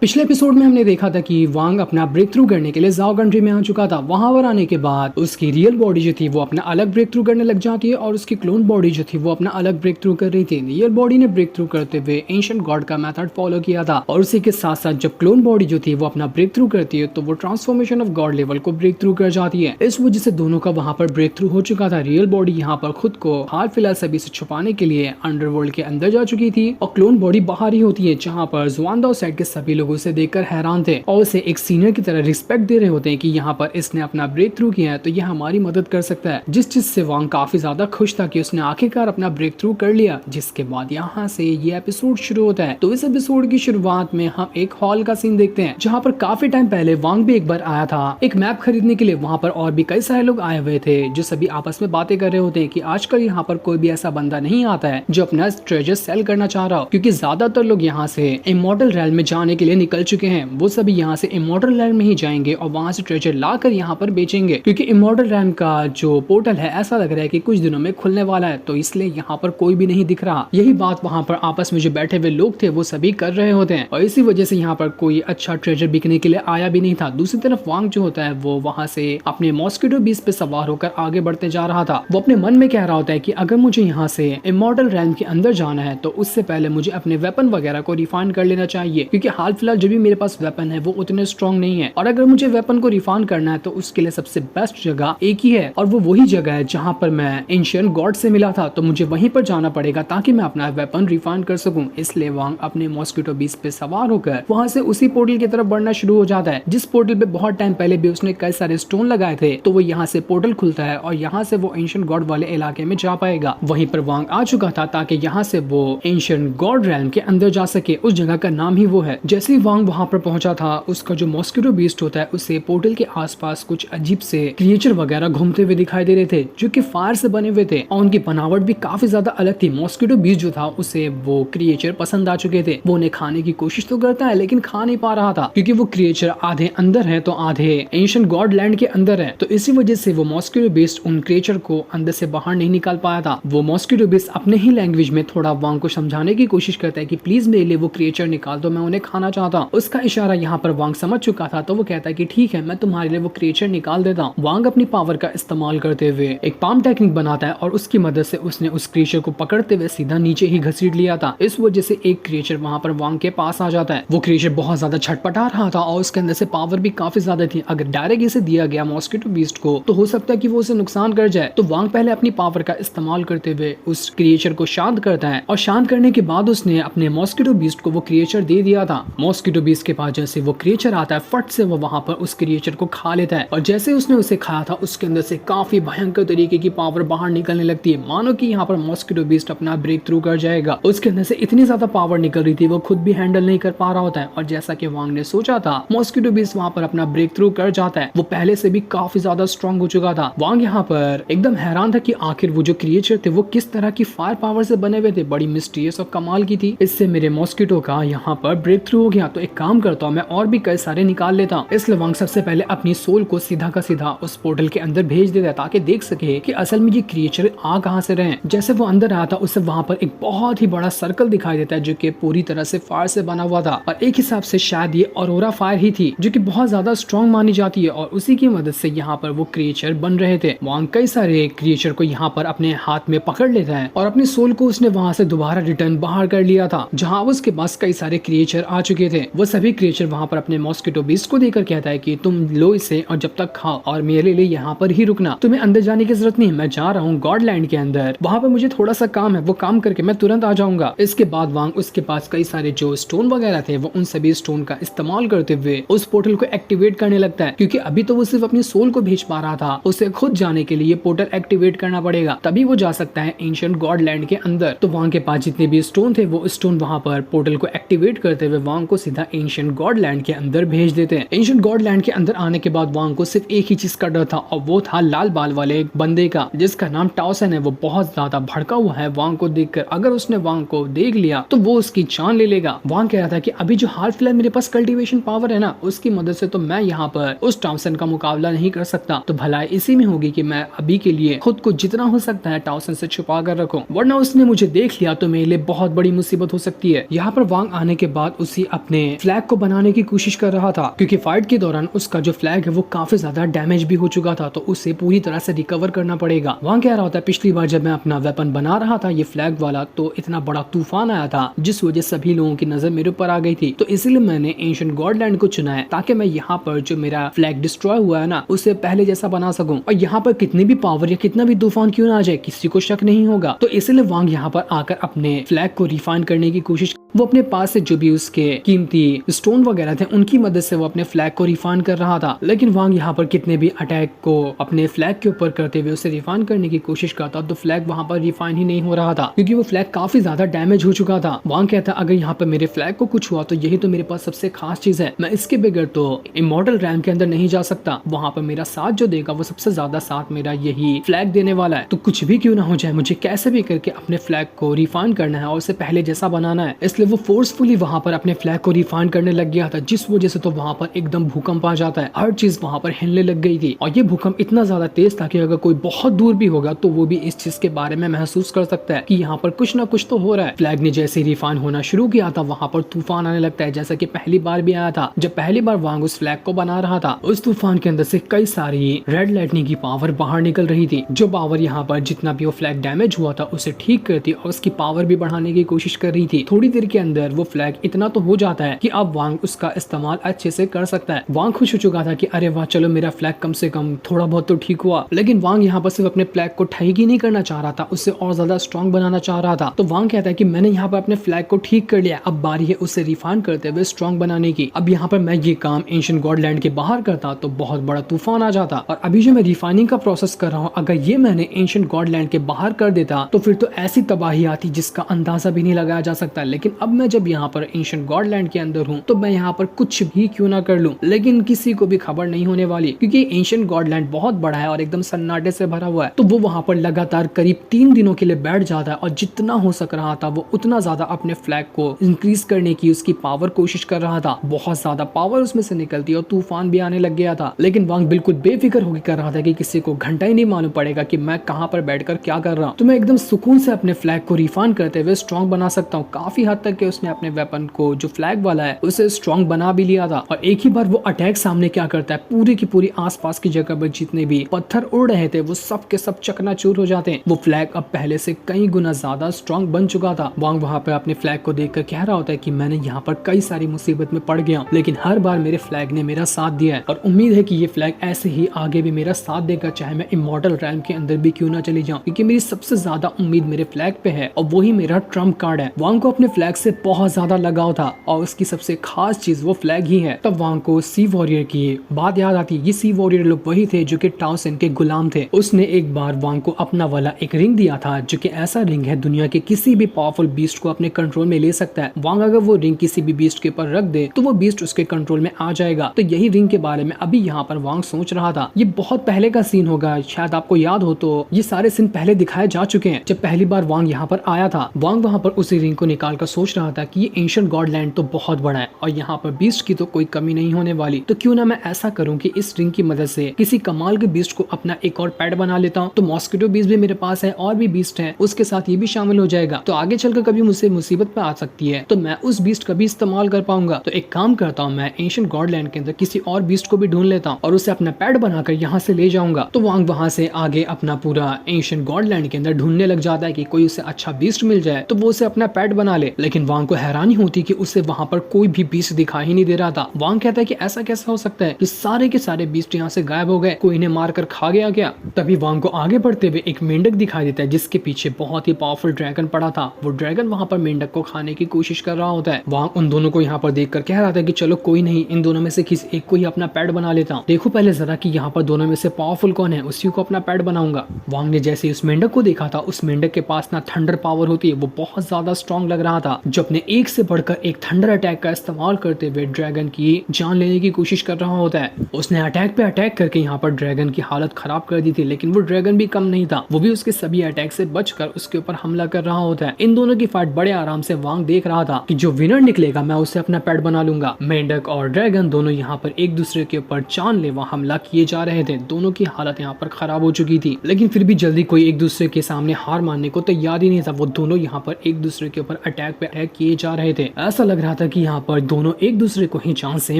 पिछले एपिसोड में हमने देखा था कि वांग अपना ब्रेक थ्रू करने के लिए जाओ कंट्री में आ चुका था। वहां पर आने के बाद उसकी रियल बॉडी जो थी वो अपना अलग ब्रेक थ्रू करने लग जाती है और उसकी क्लोन बॉडी जो थी वो अपना अलग ब्रेक थ्रू कर रही थी। रियल बॉडी ने ब्रेक थ्रू करते हुए एंशिएंट गॉड का मेथड फॉलो किया था और उसी के साथ साथ जब क्लोन बॉडी जो थी वो अपना ब्रेक थ्रू करती है तो वो ट्रांसफॉर्मेशन ऑफ गॉड लेवल को ब्रेक थ्रू कर जाती है। इस वजह से दोनों का वहां पर ब्रेक थ्रू हो चुका था। रियल बॉडी यहाँ पर खुद को हाल फिलहाल सभी से छुपाने के लिए अंडरवर्ल्ड के अंदर जा चुकी थी और क्लोन बॉडी बाहर ही होती है, जहाँ पर जुआनदाओ साइड के सभी लोग उसे देखकर हैरान थे और उसे एक सीनियर की तरह रिस्पेक्ट दे रहे होते हैं कि यहाँ पर इसने अपना ब्रेक थ्रू किया है तो यह हमारी मदद कर सकता है। जिस चीज से वांग काफी ज्यादा खुश था कि उसने आखिरकार अपना ब्रेक थ्रू कर लिया। जिसके बाद यहाँ से ये एपिसोड शुरू होता है। तो इस एपिसोड की शुरुआत में हम एक हॉल का सीन देखते हैं, जहाँ पर काफी टाइम पहले वांग भी एक बार आया था एक मैप खरीदने के लिए। वहाँ पर और भी कई सारे लोग आए हुए थे जो सभी आपस में बातें कर रहे होते हैं कि आजकल यहाँ पर कोई भी ऐसा बंदा नहीं आता है जो अपना ट्रेजर सेल करना चाह रहा हो, क्योंकि ज्यादातर लोग यहाँ से इमॉर्टल रैल्म में जाने के लिए निकल चुके हैं। वो सभी यहाँ से इमॉर्टल रैल्म में ही जाएंगे और वहां से ट्रेजर लाकर यहाँ पर बेचेंगे, क्योंकि इमॉर्टल रैल्म का जो पोर्टल है ऐसा लग रहा है कि कुछ दिनों में खुलने वाला है, तो इसलिए यहाँ पर कोई भी नहीं दिख रहा। यही बात वहाँ पर आपस में जो बैठे हुए लोग थे वो सभी कर रहे होते हैं और इसी वजह से यहाँ पर कोई अच्छा ट्रेजर बिकने के लिए आया भी नहीं था। दूसरी तरफ वांग जो होता है वो वहाँ से अपने मॉस्किटो बीस्ट पे सवार होकर आगे बढ़ते जा रहा था। वो अपने मन में कह रहा होता है कि अगर मुझे यहाँ से इमॉर्टल रैल्म के अंदर जाना है तो उससे पहले मुझे अपने वेपन वगैरह को रिफाइन कर लेना चाहिए, क्योंकि हाल फिलहाल जो भी मेरे पास वेपन है वो उतने स्ट्रॉन्ग नहीं है और अगर मुझे वेपन को रिफाइन करना है तो उसके लिए सबसे बेस्ट जगह एक ही है और वो वही जगह है जहां पर मैं एंशिएंट गॉड से मिला था। तो मुझे वहीं पर जाना पड़ेगा ताकि मैं अपना वेपन रिफाइन कर सकूं। इसलिए वांग अपने मॉस्किटो बीस्ट पे सवार होकर वहां से उसी पोर्टल की तरफ बढ़ना शुरू हो जाता है जिस पोर्टल पे बहुत टाइम पहले भी उसने कई सारे स्टोन लगाए थे। तो वो यहाँ से पोर्टल खुलता है और यहाँ से वो एंशिएंट गॉड वाले इलाके में जा पाएगा। वहीं पर वांग आ चुका था ताकि यहाँ से वो एंशिएंट गॉड रैल्म के अंदर जा सके। उस जगह का नाम ही वो है। जैसे ही वांग वहां पर पहुंचा था उसका जो मॉस्किटो बीस्ट होता है उसे पोर्टल के आसपास कुछ अजीब से क्रिएचर वगैरह घूमते हुए दिखाई दे रहे थे जो कि फायर से बने हुए थे और उनकी बनावट भी काफी ज्यादा अलग थी। मॉस्किटो बीस्ट जो था उसे वो क्रिएचर पसंद आ चुके थे। वो उन्हें खाने की कोशिश तो करता है लेकिन खा नहीं पा रहा था, क्योंकि वो क्रिएचर आधे अंदर है तो आधे एंशिएंट गॉड लैंड के अंदर है। तो इसी वजह से वो मॉस्किटो बीस्ट उन क्रिएचर को अंदर से बाहर नहीं निकाल पाया था। वो मॉस्किटो बीस्ट अपने ही लैंग्वेज में थोड़ा वांग को समझाने की कोशिश करता है कि प्लीज मेरे लिए वो क्रिएचर निकाल दो, मैं उन्हें खाना चाहता हूँ। उसका इशारा यहाँ पर वांग समझ चुका था तो वो कहता है कि ठीक है, मैं तुम्हारे लिए वो क्रिएचर निकाल देता हूँ। वांग अपनी पावर का इस्तेमाल करते हुए एक पाम टेक्निक बनाता है और उसकी मदद से उसने उस क्रिएचर को पकड़ते हुए सीधा नीचे ही घसीट लिया था। इस वजह से एक क्रिएचर वहां पर वांग के पास आ जाता है। वो क्रिएचर बहुत ज्यादा छटपटा रहा था और उसके अंदर से पावर भी काफी ज्यादा थी। अगर डायरेक्ट इसे दिया गया मॉस्किटो बीस्ट को तो हो सकता है कि वो उसे नुकसान कर जाए। तो वांग पहले अपनी पावर का इस्तेमाल करते हुए उस क्रिएचर को शांत करता है और शांत करने के बाद उसने अपने मॉस्किटो बीस्ट को वो क्रिएचर दे दिया था। मॉस्किटो बीस्ट के पास जैसे वो क्रिएचर आता है फट से वो वहां पर उस क्रिएचर को खा लेता है और जैसे उसने उसे खाया था उसके अंदर से काफी भयंकर तरीके की पावर बाहर निकलने लगती है, मानो कि यहाँ पर मॉस्किटो बीस्ट अपना ब्रेक थ्रू कर जाएगा। उसके अंदर से इतनी ज्यादा पावर निकल रही थी वो खुद भी हैंडल नहीं कर पा रहा होता है और जैसा कि वांग ने सोचा था मॉस्किटो बीस्ट वहां पर अपना ब्रेक थ्रू कर जाता है। वो पहले से भी काफी ज्यादा स्ट्रॉन्ग हो चुका था। वांग यहाँ पर एकदम हैरान था कि आखिर वो जो क्रिएचर थे वो किस तरह की फायर पावर से बने हुए थे। बड़ी मिस्टीरियस और कमाल की थी। इससे मेरे मॉस्किटो का यहाँ पर ब्रेक थ्रू हो गया, तो एक काम करता हूँ मैं और भी कई सारे निकाल लेता हूँ। इसलिए वांग सबसे पहले अपनी सोल को सीधा का सीधा उस पोर्टल के अंदर भेज देता है ताकि देख सके कि असल में ये क्रिएचर आ कहां से रहे हैं। जैसे वो अंदर आया था उससे वहां पर एक बहुत ही बड़ा सर्कल दिखाई देता है जो कि पूरी तरह से फायर से बना हुआ था और एक हिसाब से शायद ये ऑरोरा फायर ही थी जो कि बहुत ज्यादा स्ट्रॉन्ग मानी जाती है और उसी की मदद से यहाँ पर वो क्रिएचर बन रहे थे। वांग कई सारे क्रिएचर को यहाँ पर अपने हाथ में पकड़ लेता है और अपनी सोल को उसने वहां से दोबारा रिटर्न बाहर कर लिया था, जहाँ उसके पास कई सारे क्रिएचर आ चुके थे। वो सभी क्रिएचर वहां पर अपने मॉस्किटो बीस्ट को देकर कहता है कि तुम लो इसे और जब तक खाओ और मेरे लिए यहाँ पर ही रुकना, तुम्हें अंदर जाने की जरूरत नहीं, मैं जा रहा हूँ गॉडलैंड के अंदर, वहाँ पर मुझे थोड़ा सा काम है, वो काम करके मैं तुरंत आ जाऊंगा। इसके बाद वांग उसके पास कई सारे जो स्टोन वगैरह थे वो उन सभी स्टोन का इस्तेमाल करते हुए उस पोर्टल को एक्टिवेट करने लगता है, क्योंकि अभी तो वो सिर्फ अपनी सोल को भेज पा रहा था। उसे खुद जाने के लिए पोर्टल एक्टिवेट करना पड़ेगा, तभी वो जा सकता है एंशिएंट गॉडलैंड के अंदर। तो वांग के पास जितने भी स्टोन थे वो स्टोन वहाँ पर पोर्टल को एक्टिवेट करते हुए वांग को सीधा एंशिएंट गॉडलैंड के अंदर भेज देते हैं। एंशिएंट गॉडलैंड के अंदर आने के बाद वांग को सिर्फ एक ही चीज का डर था और वो था लाल बाल वाले बंदे का जिसका नाम टाओसन है। वो बहुत ज्यादा भड़का हुआ है वांग को देखकर। अगर उसने वांग को देख लिया तो वो उसकी जान ले लेगा। वांग कह रहा था कि अभी जो हाल फिलहाल मेरे पास कल्टीवेशन पावर है ना, उसकी मदद से तो मैं यहाँ पर उस टाउसन का मुकाबला नहीं कर सकता। तो भलाई इसी में होगी कि मैं अभी के लिए खुद को जितना हो सकता है टाउसन से छुपा कर रखूं, वरना उसने मुझे देख लिया तो मेरे लिए बहुत बड़ी मुसीबत हो सकती है। यहाँ पर वांग आने के बाद उसी अपने फ्लैग को बनाने की कोशिश कर रहा था, क्योंकि फाइट के दौरान उसका जो फ्लैग है वो काफी ज्यादा डैमेज भी हो चुका था, तो उसे पूरी तरह से रिकवर करना पड़ेगा। वहाँ कह रहा होता है पिछली बार जब मैं अपना वेपन बना रहा था ये फ्लैग वाला, तो इतना बड़ा तूफान आया था जिस वजह से सभी लोगों की नजर मेरे ऊपर आ गई थी, तो इसलिए मैंने एंशिएंट गॉडलैंड को चुना है ताकि मैं यहाँ पर जो मेरा फ्लैग डिस्ट्रॉय हुआ है ना उसे पहले जैसा बना सकूं, और यहाँ पर कितनी भी पावर या कितना भी तूफान क्यों ना आ जाए किसी को शक नहीं होगा। तो इसलिए वांग यहाँ पर आकर अपने फ्लैग को रिफाइन करने की कोशिश, वो अपने पास से जो भी उसके कीमती स्टोन वगैरह थे उनकी मदद से वो अपने फ्लैग को रिफाइन कर रहा था। लेकिन वांग यहाँ पर कितने भी अटैक को अपने फ्लैग के ऊपर करते हुए उसे रिफाइन करने की कोशिश करता तो फ्लैग वहाँ पर रिफाइन ही नहीं हो रहा था, क्योंकि वो फ्लैग काफी ज्यादा डैमेज हो चुका था। वांग कहता अगर यहाँ पर मेरे फ्लैग को कुछ हुआ तो यही तो मेरे पास सबसे खास चीज है, मैं इसके बगैर तो इमॉर्टल रैम के अंदर नहीं जा सकता। वहाँ पर मेरा साथ जो देगा वो सबसे ज्यादा साथ मेरा यही फ्लैग देने वाला है, तो कुछ भी क्यों ना हो जाए मुझे कैसे भी करके अपने फ्लैग को रिफाइन करना है और उसे पहले जैसा बनाना है। इसलिए वो फोर्सफुली वहाँ पर अपने फ्लैग को रिफाइन करने लग गया था, जिस वजह से तो वहाँ पर एकदम भूकंप आ जाता है, हर चीज वहाँ पर हिलने लग गई थी। और ये भूकंप इतना ज्यादा तेज था कि अगर कोई बहुत दूर भी होगा तो वो भी इस चीज के बारे में महसूस कर सकता है कि यहाँ पर कुछ ना कुछ तो हो रहा है। फ्लैग ने जैसे रिफाइन होना शुरू किया था वहाँ पर तूफान आने लगता है, जैसा कि पहली बार भी आया था। जब पहली बार वांग उस फ्लैग को बना रहा था उस तूफान के अंदर से कई सारी रेड लाइटनिंग की पावर बाहर निकल रही थी, जो पावर यहाँ पर जितना भी वो फ्लैग डैमेज हुआ था उसे ठीक करती और उसकी पावर भी बढ़ाने की कोशिश कर रही थी। थोड़ी देर के अंदर वो फ्लैग इतना तो हो जाता है कि अब वांग उसका इस्तेमाल अच्छे से कर सकता है। वांग खुश हो चुका था कि अरे वाह चलो मेरा फ्लैग कम से कम थोड़ा बहुत तो ठीक हुआ। लेकिन वांग यहाँ पर सिर्फ अपने फ्लैग को ठीक ही नहीं करना चाह रहा था, उससे और ज्यादा स्ट्रॉन्ग बनाना चाह रहा था। तो वांग कहता है कि मैंने यहाँ पर अपने फ्लैग को ठीक कर लिया, अब बारी है उसे रिफाइन करते हुए स्ट्रॉन्ग बनाने की। अब यहाँ पर मैं ये काम एंशिएंट गॉडलैंड के बाहर करता तो बहुत बड़ा तूफान आ जाता, और अभी जो मैं रिफाइनिंग का प्रोसेस कर रहा हूँ अगर ये मैंने एंशिएंट गॉडलैंड के बाहर कर देता तो फिर तो ऐसी तबाही आती जिसका अंदाजा भी नहीं लगाया जा सकता। लेकिन अब मैं जब यहाँ पर एंशिएंट गॉडलैंड के अंदर हूँ तो मैं यहाँ पर कुछ भी क्यों ना कर लूं, लेकिन किसी को भी खबर नहीं होने वाली, क्योंकि एंशिएंट गॉडलैंड बहुत बड़ा है और एकदम सन्नाटे से भरा हुआ है। तो वो वहाँ पर लगातार करीब 3 दिनों के लिए बैठ जाता है और जितना हो सक रहा था वो उतना ज्यादा अपने फ्लैग को इंक्रीज करने की उसकी पावर कोशिश कर रहा था। बहुत ज्यादा पावर उसमें से निकलती और तूफान भी आने लग गया था। लेकिन वांग बिल्कुल बेफिक्र होकर कर रहा था कि किसी को घंटा ही नहीं मालूम पड़ेगा कि मैं कहाँ पर बैठकर क्या कर रहा हूँ, तो मैं एकदम सुकून से अपने फ्लैग को रिफाइन करते हुए स्ट्रॉन्ग बना सकता हूँ। काफी हद तक उसने अपने वेपन को जो फ्लैग वाला है उसे स्ट्रॉन्ग बना भी लिया था। और एक ही बार वो अटैक सामने क्या करता है, पूरी की पूरी आसपास की जगह पर जितने भी पत्थर उड़ रहे थे वो सब के सब चकनाचूर हो जाते हैं। वो फ्लैग अब पहले से कई गुना ज्यादा स्ट्रॉन्ग बन चुका था। वांग वहाँ पे अपने फ्लैग को देखकर कह रहा होता है कि मैंने यहाँ पर कई सारी मुसीबत में पड़ गया, लेकिन हर बार मेरे फ्लैग ने मेरा साथ दिया है और उम्मीद है कि ये फ्लैग ऐसे ही आगे भी मेरा साथ देगा, चाहे मैं इमॉर्टल रैम के अंदर भी क्यों ना चली जाऊं, क्योंकि मेरी सबसे ज्यादा उम्मीद मेरे फ्लैग पे है और वही मेरा ट्रम्प कार्ड है। वांग को अपने फ्लैग से बहुत ज्यादा लगाव था और उसकी सबसे खास चीज वो फ्लैग ही है। तब वांग को सी वॉरियर की बात याद आती है। ये सी वॉरियर लोग वही थे जो कि टाओ सेन के गुलाम थे। उसने एक बार वांग को अपना वाला एक रिंग दिया था जो कि ऐसा रिंग है दुनिया के किसी भी पावरफुल बीस्ट को अपने कंट्रोल में ले सकता है। वांग अगर वो रिंग किसी भी बीस्ट के ऊपर रख दे तो वो बीस्ट उसके कंट्रोल में आ जाएगा। तो यही रिंग के बारे में अभी यहाँ पर वांग सोच रहा था। ये बहुत पहले का सीन होगा, शायद आपको याद हो, तो ये सारे सीन पहले दिखाए जा चुके हैं। जब पहली बार वांग यहाँ पर आया था, वांग वहाँ पर उसी रिंग को निकाल कर सोच रहा था कि ये एंशिएंट गॉडलैंड तो बहुत बड़ा है और यहाँ पर बीस्ट की तो कोई कमी नहीं होने वाली, तो क्यों ना मैं ऐसा करूँ कि इस रिंग की मदद से किसी कमाल के बीस्ट को अपना एक और पेट बना लेता हूँ। तो मॉस्किटो बीस्ट भी मेरे पास है और भी बीस्ट है, उसके साथ ये भी शामिल हो जाएगा, तो आगे चलकर कभी मुझसे मुसीबत पे आ सकती है तो मैं उस बीस्ट का भी इस्तेमाल कर पाऊंगा। तो एक काम करता हूँ, मैं एंशिएंट गॉडलैंड के अंदर किसी और बीस्ट को भी ढूंढ लेता हूँ और उसे अपना पेट बनाकर यहाँ से ले जाऊंगा। तो वांग वहाँ से आगे अपना पूरा एंशिएंट गॉडलैंड के अंदर ढूंढने लग जाता है कि कोई उसे अच्छा बीस्ट मिल जाए तो वो उसे अपना पेट बना ले। लेकिन वांग को हैरानी होती कि उसे वहाँ पर कोई भी बीस्ट दिखाई ही नहीं दे रहा था। वांग कहता है कि ऐसा कैसा हो सकता है कि सारे के सारे बीस्ट यहाँ से गायब हो गए, कोई इन्हें मारकर खा गया क्या। तभी वांग को आगे बढ़ते हुए एक मेंढक दिखाई देता है जिसके पीछे बहुत ही पावरफुल ड्रैगन पड़ा था। वो ड्रैगन वहाँ पर मेंढक को खाने की कोशिश कर रहा होता है। वांग उन दोनों को यहाँ पर देखकर कह रहा था कि चलो कोई नहीं, इन दोनों में से किसी एक को ही अपना पेट बना लेता हूँ, देखो पहले जरा कि यहाँ पर दोनों में से पावरफुल कौन है, उसी को अपना पेट बनाऊंगा। वांग ने जैसे उस मेंढक को देखा था, उस मेंढक के पास ना थंडर पावर होती है, वो बहुत ज्यादा स्ट्रॉन्ग लग रहा था, जो अपने एक से बढ़कर एक थंडर अटैक का इस्तेमाल करते हुए ड्रैगन की जान लेने की कोशिश कर रहा होता है। उसने अटैक पे अटैक करके यहाँ पर ड्रैगन की हालत खराब कर दी थी, लेकिन वो ड्रैगन भी कम नहीं था, वो भी उसके सभी अटैक से बचकर उसके ऊपर हमला कर रहा होता है। इन दोनों की फाइट बड़े आराम से वांग देख रहा था कि जो विनर निकलेगा मैं उसे अपना पेट बना लूंगा। मेंढक और ड्रैगन दोनों यहाँ पर एक दूसरे के ऊपर जानलेवा हमला किए जा रहे थे। दोनों की हालत यहाँ पर खराब हो चुकी थी, लेकिन फिर भी जल्दी कोई एक दूसरे के सामने हार मानने को तैयार ही नहीं था। वो दोनों यहाँ पर एक दूसरे के ऊपर अटैक पे अटैक किए जा रहे थे। ऐसा लग रहा था कि यहाँ पर दोनों एक दूसरे को ही चांस से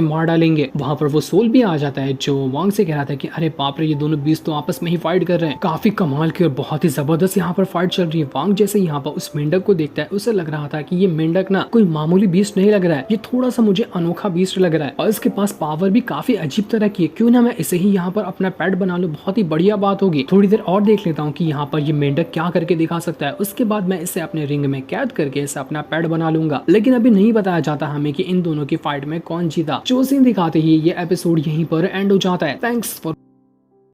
मार डालेंगे। वहाँ पर वो सोल भी आ जाता है जो वांग से कह रहा था कि अरे बाप रे, ये दोनों बीस्ट तो आपस में ही फाइट कर रहे हैं। काफी कमाल की और बहुत ही जबरदस्त यहाँ पर फाइट चल रही है। वांग जैसे यहाँ पर उस मेंढक को देखता है, उसे लग रहा था कि ये मेंढक ना कोई मामूली बीस्ट नहीं लग रहा है, ये थोड़ा सा मुझे अनोखा बीस्ट लग रहा है और इसके पास पावर भी काफी अजीब तरह की है। क्यों ना मैं इसे ही यहाँ पर अपना पेट बना लूं, बहुत ही बढ़िया बात होगी। थोड़ी देर और देख लेता हूँ कि यहाँ पर ये मेंढक क्या करके दिखा सकता है, उसके बाद मैं इसे अपने रिंग में कैद करके इसे अपना पेट बना लूंगा। लेकिन अभी नहीं बताया जाता हमें कि इन दोनों की फाइट में कौन जीता। जो सीन दिखाते ही ये एपिसोड यहीं पर एंड हो जाता है। Thanks for